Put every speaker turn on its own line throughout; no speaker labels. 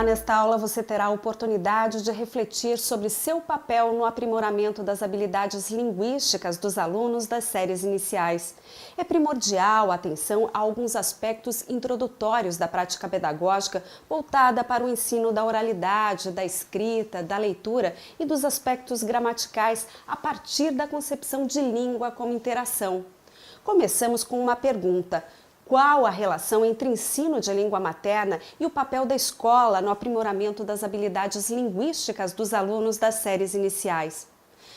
nesta aula você terá a oportunidade de refletir sobre seu papel no aprimoramento das habilidades linguísticas dos alunos das séries iniciais. É primordial a atenção a alguns aspectos introdutórios da prática pedagógica voltada para o ensino da oralidade, da escrita, da leitura e dos aspectos gramaticais a partir da concepção de língua como interação. Começamos com uma pergunta. Qual a relação entre ensino de língua materna e o papel da escola no aprimoramento das habilidades linguísticas dos alunos das séries iniciais?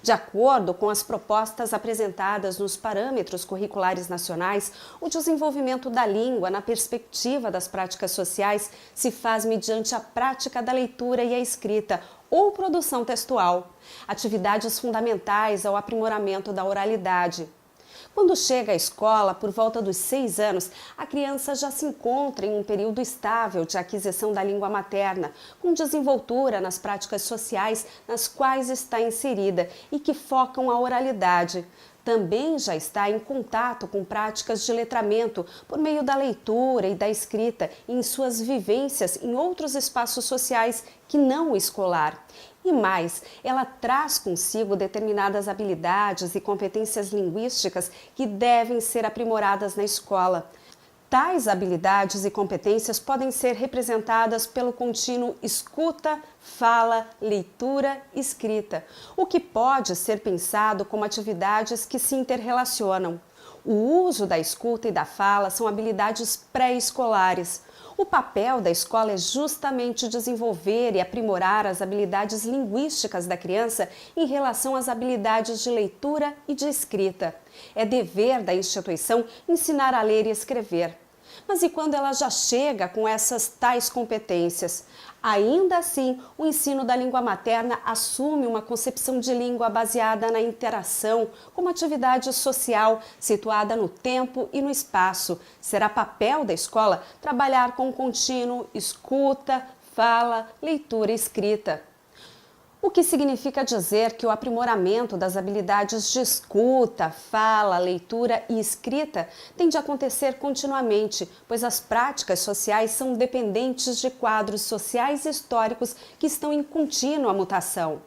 De acordo com as propostas apresentadas nos parâmetros curriculares nacionais, o desenvolvimento da língua na perspectiva das práticas sociais se faz mediante a prática da leitura e a escrita ou produção textual, atividades fundamentais ao aprimoramento da oralidade. Quando chega à escola, por volta dos 6 anos, a criança já se encontra em um período estável de aquisição da língua materna, com desenvoltura nas práticas sociais nas quais está inserida e que focam a oralidade. Também já está em contato com práticas de letramento por meio da leitura e da escrita e em suas vivências em outros espaços sociais que não o escolar. E mais, ela traz consigo determinadas habilidades e competências linguísticas que devem ser aprimoradas na escola. Tais habilidades e competências podem ser representadas pelo contínuo escuta, fala, leitura, escrita, o que pode ser pensado como atividades que se interrelacionam. O uso da escuta e da fala são habilidades pré-escolares. O papel da escola é justamente desenvolver e aprimorar as habilidades linguísticas da criança em relação às habilidades de leitura e de escrita. É dever da instituição ensinar a ler e escrever. Mas e quando ela já chega com essas tais competências? Ainda assim, o ensino da língua materna assume uma concepção de língua baseada na interação, como atividade social situada no tempo e no espaço. Será papel da escola trabalhar com o contínuo escuta, fala, leitura e escrita. O que significa dizer que o aprimoramento das habilidades de escuta, fala, leitura e escrita tem de acontecer continuamente, pois as práticas sociais são dependentes de quadros sociais e históricos que estão em contínua mutação.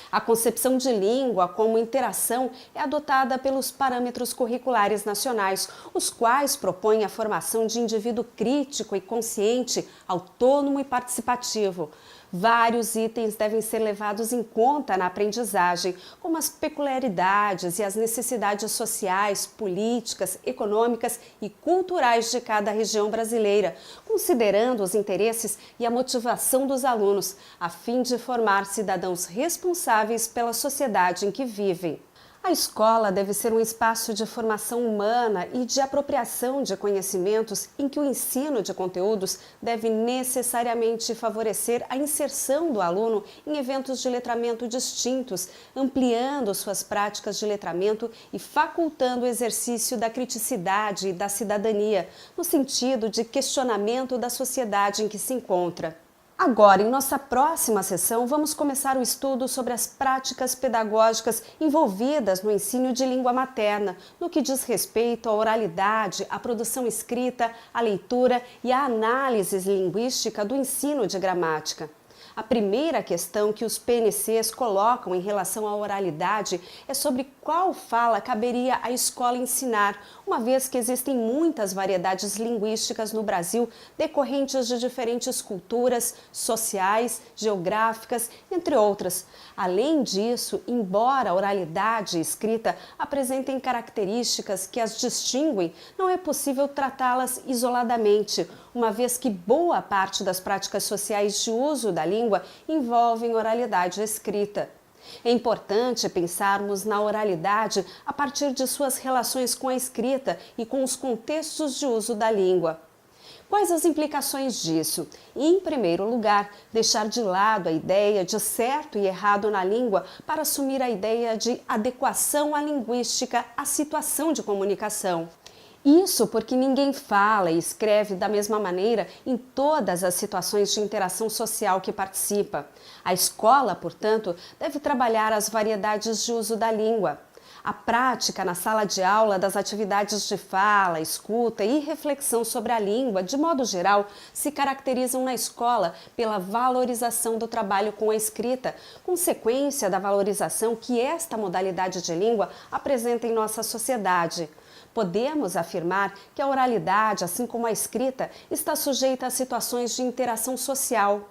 A concepção de língua como interação é adotada pelos parâmetros curriculares nacionais, os quais propõem a formação de indivíduo crítico e consciente, autônomo e participativo. Vários itens devem ser levados em conta na aprendizagem, como as peculiaridades e as necessidades sociais, políticas, econômicas e culturais de cada região brasileira, considerando os interesses e a motivação dos alunos, a fim de formar cidadãos responsáveis pela sociedade em que vivem. A escola deve ser um espaço de formação humana e de apropriação de conhecimentos em que o ensino de conteúdos deve necessariamente favorecer a inserção do aluno em eventos de letramento distintos, ampliando suas práticas de letramento e facultando o exercício da criticidade e da cidadania, no sentido de questionamento da sociedade em que se encontra. Agora, em nossa próxima sessão, vamos começar o estudo sobre as práticas pedagógicas envolvidas no ensino de língua materna, no que diz respeito à oralidade, à produção escrita, à leitura e à análise linguística do ensino de gramática. A primeira questão que os PNCs colocam em relação à oralidade é sobre qual fala caberia à escola ensinar, uma vez que existem muitas variedades linguísticas no Brasil decorrentes de diferentes culturas, sociais, geográficas, entre outras. Além disso, embora a oralidade e escrita apresentem características que as distinguem, não é possível tratá-las isoladamente, uma vez que boa parte das práticas sociais de uso da língua envolvem oralidade escrita. É importante pensarmos na oralidade a partir de suas relações com a escrita e com os contextos de uso da língua. Quais as implicações disso? Em primeiro lugar, deixar de lado a ideia de certo e errado na língua para assumir a ideia de adequação à linguística à situação de comunicação. Isso porque ninguém fala e escreve da mesma maneira em todas as situações de interação social que participa. A escola, portanto, deve trabalhar as variedades de uso da língua. A prática na sala de aula das atividades de fala, escuta e reflexão sobre a língua, de modo geral, se caracterizam na escola pela valorização do trabalho com a escrita, consequência da valorização que esta modalidade de língua apresenta em nossa sociedade. Podemos afirmar que a oralidade, assim como a escrita, está sujeita a situações de interação social.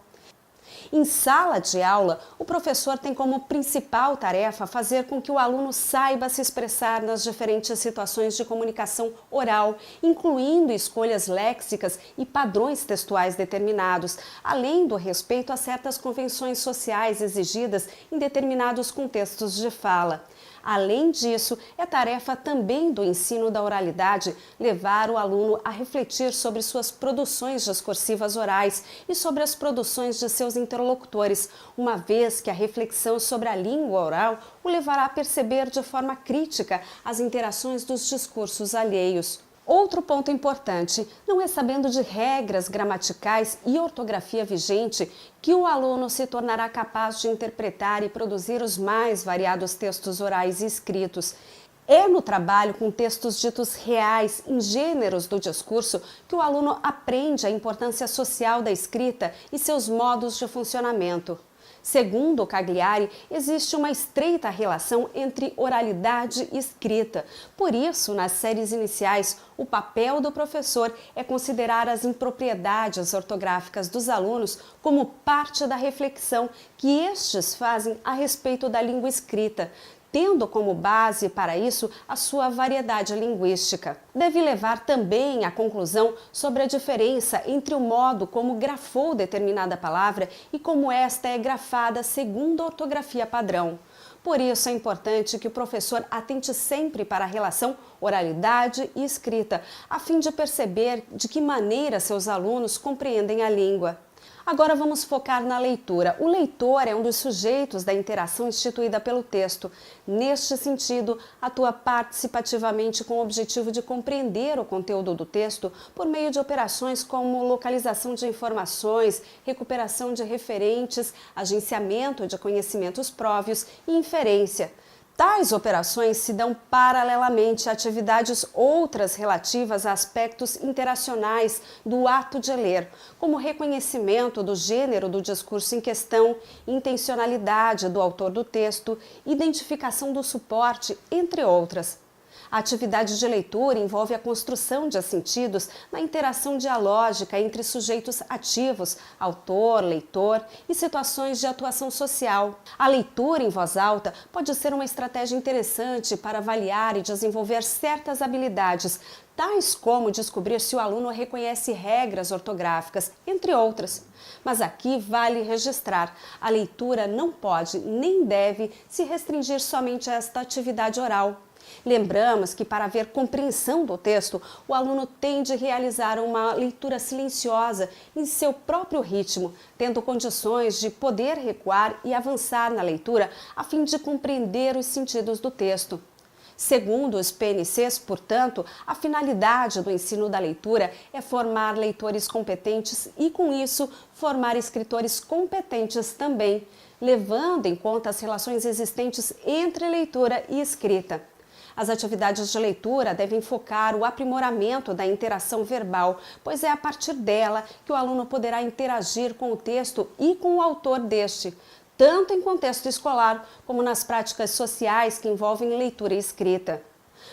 Em sala de aula, o professor tem como principal tarefa fazer com que o aluno saiba se expressar nas diferentes situações de comunicação oral, incluindo escolhas léxicas e padrões textuais determinados, além do respeito a certas convenções sociais exigidas em determinados contextos de fala. Além disso, é tarefa também do ensino da oralidade levar o aluno a refletir sobre suas produções discursivas orais e sobre as produções de seus interlocutores, uma vez que a reflexão sobre a língua oral o levará a perceber de forma crítica as interações dos discursos alheios. Outro ponto importante, não é sabendo de regras gramaticais e ortografia vigente que o aluno se tornará capaz de interpretar e produzir os mais variados textos orais e escritos. É no trabalho com textos ditos reais em gêneros do discurso que o aluno aprende a importância social da escrita e seus modos de funcionamento. Segundo Cagliari, existe uma estreita relação entre oralidade e escrita. Por isso, nas séries iniciais, o papel do professor é considerar as impropriedades ortográficas dos alunos como parte da reflexão que estes fazem a respeito da língua escrita, tendo como base para isso a sua variedade linguística. Deve levar também à conclusão sobre a diferença entre o modo como grafou determinada palavra e como esta é grafada segundo a ortografia padrão. Por isso é importante que o professor atente sempre para a relação oralidade e escrita, a fim de perceber de que maneira seus alunos compreendem a língua. Agora vamos focar na leitura. O leitor é um dos sujeitos da interação instituída pelo texto. Neste sentido, atua participativamente com o objetivo de compreender o conteúdo do texto por meio de operações como localização de informações, recuperação de referentes, agenciamento de conhecimentos prévios e inferência. Tais operações se dão paralelamente a atividades outras relativas a aspectos interacionais do ato de ler, como reconhecimento do gênero do discurso em questão, intencionalidade do autor do texto, identificação do suporte, entre outras. A atividade de leitura envolve a construção de sentidos na interação dialógica entre sujeitos ativos, autor, leitor e situações de atuação social. A leitura em voz alta pode ser uma estratégia interessante para avaliar e desenvolver certas habilidades, tais como descobrir se o aluno reconhece regras ortográficas, entre outras. Mas aqui vale registrar, a leitura não pode nem deve se restringir somente a esta atividade oral. Lembramos que para haver compreensão do texto, o aluno tem de realizar uma leitura silenciosa em seu próprio ritmo, tendo condições de poder recuar e avançar na leitura a fim de compreender os sentidos do texto. Segundo os PNCs, portanto, a finalidade do ensino da leitura é formar leitores competentes e, com isso, formar escritores competentes também, levando em conta as relações existentes entre leitura e escrita. As atividades de leitura devem focar o aprimoramento da interação verbal, pois é a partir dela que o aluno poderá interagir com o texto e com o autor deste, tanto em contexto escolar como nas práticas sociais que envolvem leitura e escrita.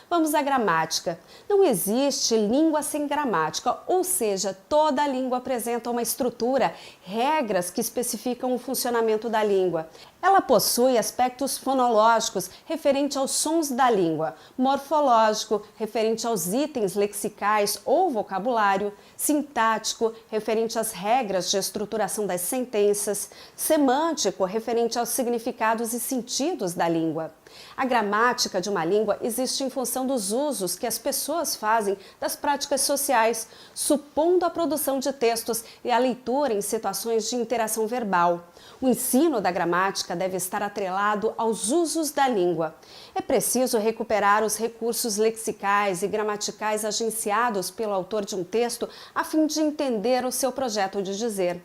Vamos à gramática. Não existe língua sem gramática, ou seja, toda língua apresenta uma estrutura, regras que especificam o funcionamento da língua. Ela possui aspectos fonológicos referente aos sons da língua, morfológico referente aos itens lexicais ou vocabulário, sintático referente às regras de estruturação das sentenças, semântico referente aos significados e sentidos da língua. A gramática de uma língua existe em função dos usos que as pessoas fazem das práticas sociais, supondo a produção de textos e a leitura em situações de interação verbal. O ensino da gramática deve estar atrelado aos usos da língua. É preciso recuperar os recursos lexicais e gramaticais agenciados pelo autor de um texto a fim de entender o seu projeto de dizer.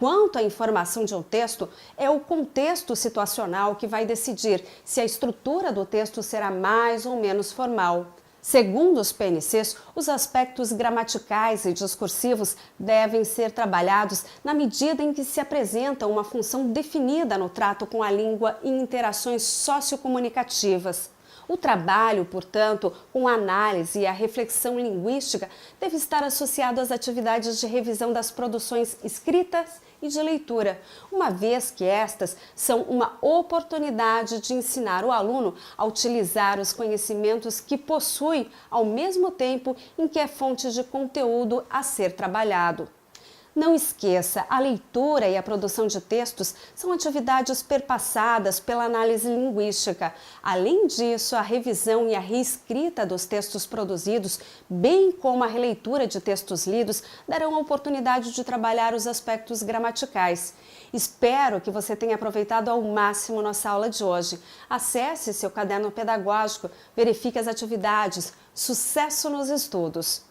Quanto à informação de um texto, é o contexto situacional que vai decidir se a estrutura do texto será mais ou menos formal. Segundo os PNCs, os aspectos gramaticais e discursivos devem ser trabalhados na medida em que se apresenta uma função definida no trato com a língua e interações sociocomunicativas. O trabalho, portanto, com a análise e a reflexão linguística deve estar associado às atividades de revisão das produções escritas e de leitura, uma vez que estas são uma oportunidade de ensinar o aluno a utilizar os conhecimentos que possui, ao mesmo tempo em que é fonte de conteúdo a ser trabalhado. Não esqueça, a leitura e a produção de textos são atividades perpassadas pela análise linguística. Além disso, a revisão e a reescrita dos textos produzidos, bem como a releitura de textos lidos, darão a oportunidade de trabalhar os aspectos gramaticais. Espero que você tenha aproveitado ao máximo nossa aula de hoje. Acesse seu caderno pedagógico, verifique as atividades. Sucesso nos estudos!